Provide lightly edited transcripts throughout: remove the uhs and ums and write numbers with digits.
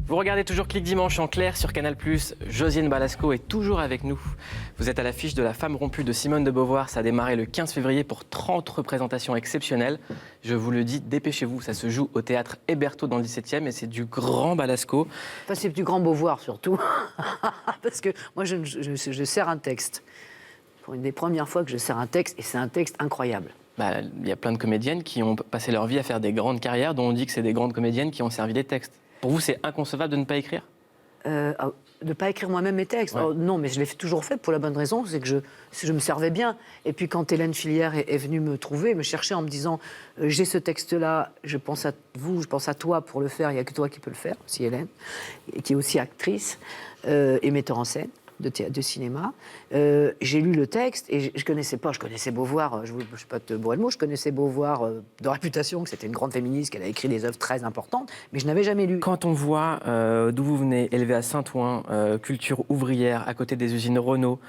Vous regardez toujours Clic Dimanche en clair sur Canal+. Josiane Balasco est toujours avec nous. Vous êtes à l'affiche de La femme rompue de Simone de Beauvoir. Ça a démarré le 15 février pour 30 représentations exceptionnelles. Je vous le dis, dépêchez-vous. Ça se joue au théâtre Hébertot dans le 17e et c'est du grand Balasco. Enfin, c'est du grand Beauvoir surtout. Parce que moi, je sers un texte. Pour une des premières fois que je sers un texte, et c'est un texte incroyable. Il y a plein de comédiennes qui ont passé leur vie à faire des grandes carrières, dont on dit que c'est des grandes comédiennes qui ont servi des textes. Pour vous, c'est inconcevable de ne pas écrire ? De ne pas écrire moi-même mes textes. Ouais. Oh, non, mais je l'ai toujours fait pour la bonne raison, c'est que je me servais bien. Et puis quand Hélène Filière est venue me trouver, me chercher en me disant j'ai ce texte-là, je pense à vous, je pense à toi pour le faire, il n'y a que toi qui peux le faire, aussi Hélène, et qui est aussi actrice et metteur en scène de cinéma. J'ai lu le texte et je connaissais Beauvoir, je ne vais pas te bourrer le mot, je connaissais Beauvoir de réputation, que c'était une grande féministe, qu'elle a écrit des œuvres très importantes, mais je n'avais jamais lu. Quand on voit d'où vous venez, élevé à Saint-Ouen, culture ouvrière, à côté des usines Renault,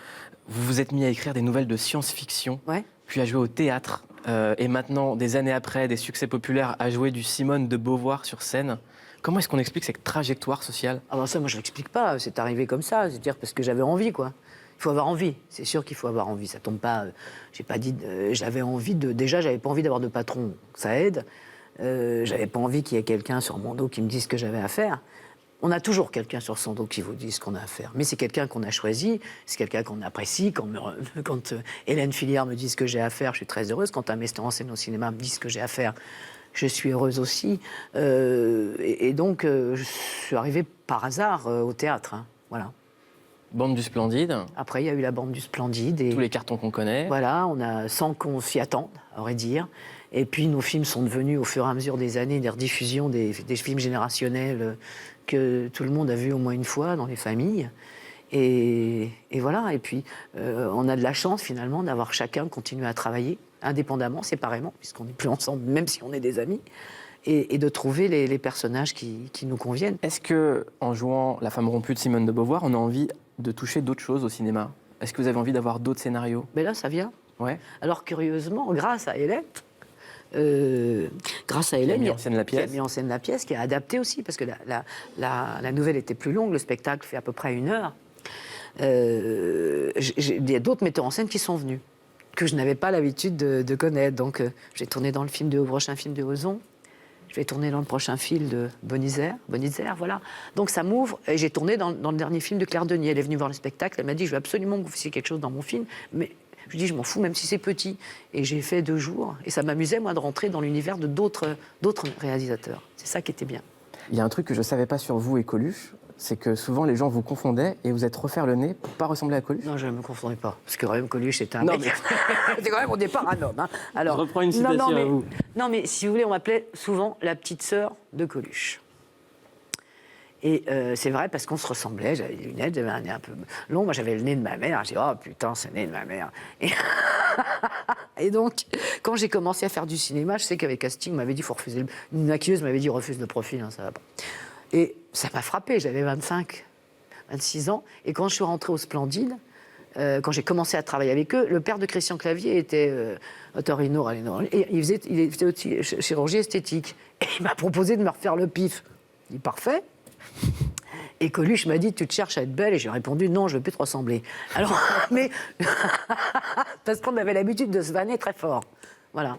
vous vous êtes mis à écrire des nouvelles de science-fiction, Ouais. puis à jouer au théâtre, et maintenant, des années après, des succès populaires, à jouer du Simone de Beauvoir sur scène. Comment est-ce qu'on explique cette trajectoire sociale ? Ah ben ça, moi, je ne l'explique pas. C'est arrivé comme ça. C'est-à-dire parce que j'avais envie, quoi. Il faut avoir envie. C'est sûr qu'il faut avoir envie. Ça tombe pas... j'ai pas dit... j'avais envie de... Déjà, j'avais pas envie d'avoir de patron. Ça aide. J'avais pas envie qu'il y ait quelqu'un sur mon dos qui me dise ce que j'avais à faire. On a toujours quelqu'un sur son dos qui vous dit ce qu'on a à faire. Mais c'est quelqu'un qu'on a choisi, c'est quelqu'un qu'on apprécie. Quand Hélène Filière me dit ce que j'ai à faire, je suis très heureuse. Quand un metteur en scène au cinéma me dit ce que j'ai à faire, je suis heureuse aussi. Et donc, je suis arrivée par hasard au théâtre. Hein. Voilà. Bande du Splendide, Après, il y a eu la Bande du Splendide. Et tous les cartons qu'on connaît. voilà, sans qu'on s'y attende, à vrai dire. Et puis, nos films sont devenus, au fur et à mesure des années, des rediffusions des films générationnels que tout le monde a vus au moins une fois dans les familles. Et voilà. Et puis, on a de la chance, finalement, d'avoir chacun continué à travailler, indépendamment, séparément, puisqu'on n'est plus ensemble, même si on est des amis, et de trouver les personnages qui nous conviennent. Est-ce que, en jouant La femme rompue de Simone de Beauvoir, on a envie de toucher d'autres choses au cinéma ? Est-ce que vous avez envie d'avoir d'autres scénarios ? Mais là, ça vient. Ouais. Alors, curieusement, grâce à Hélène, Qui a mis en scène la pièce. qui a mis en scène la pièce, qui a adapté aussi, parce que la nouvelle était plus longue, le spectacle fait à peu près 1 heure. Il y a d'autres metteurs en scène qui sont venus, que je n'avais pas l'habitude de connaître. Donc, j'ai tourné dans le prochain film de Ozon. Je vais tourner dans le prochain film de Bonizère, voilà. Donc ça m'ouvre, et j'ai tourné dans le dernier film de Claire Denis. Elle est venue voir le spectacle, elle m'a dit « Je veux absolument que vous fassiez quelque chose dans mon film », mais je lui dis « Je m'en fous, même si c'est petit ». Et j'ai fait 2 jours, et ça m'amusait, moi, de rentrer dans l'univers de d'autres réalisateurs. C'est ça qui était bien. Il y a un truc que je ne savais pas sur vous et Coluche, c'est que souvent les gens vous confondaient et vous êtes refaire le nez pour pas ressembler à Coluche. Non, je ne me confondais pas, parce que quand même Coluche était un Non, mec. C'était quand même au départ un homme. Hein. Alors, Je reprends une citation à vous. Non, mais si vous voulez, on m'appelait souvent la petite sœur de Coluche. Et c'est vrai, parce qu'on se ressemblait. J'avais des lunettes, j'avais un nez un peu long. Moi, j'avais le nez de ma mère. J'ai dit, oh putain, c'est le nez de ma mère. Et donc, quand j'ai commencé à faire du cinéma, je sais qu'avec casting, on m'avait dit, faut refuser. Une maquilleuse m'avait dit, refuse le profil, hein, ça va pas. Et ça m'a frappé. J'avais 26 ans. Et quand je suis rentrée au Splendide, quand j'ai commencé à travailler avec eux, le père de Christian Clavier était otorino, et il faisait aussi chirurgie esthétique. Et il m'a proposé de me refaire le pif. Je dis parfait. Et Coluche m'a dit, tu te cherches à être belle, et j'ai répondu, non, je ne veux plus te ressembler. Alors, mais parce qu'on avait l'habitude de se vanner très fort. Voilà.